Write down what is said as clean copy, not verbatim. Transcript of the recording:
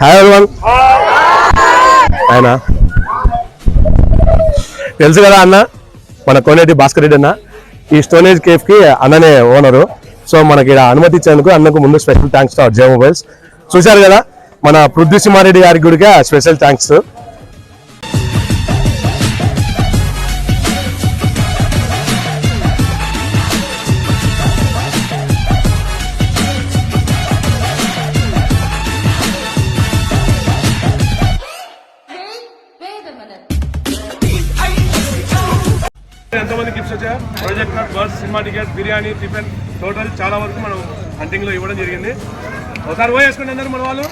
Hi everyone. ఆయన తెలుసు కదా అన్న, మన కోనేటి భాస్కర్ రెడ్డి అన్న. ఈ స్టోనేజ్ కేఫ్ కి అన్ననే ఓనరు. సో మనకి ఇక్కడ అనుమతి ఇచ్చేందుకు అన్నకు ముందు special thanks to J mobiles. చూశారు కదా మన పృథ్వీ సింహారెడ్డి గారికి కూడా స్పెషల్ థ్యాంక్స్. ఎంతమంది గిఫ్ట్స్ వచ్చా, projector, bus, cinema ticket, biryani, tiffin, total చాలా వరకు మనం హంటింగ్ లో ఇవ్వడం జరిగింది. ఒకసారి పోయేసుకోండి అందరూ మన వాళ్ళు.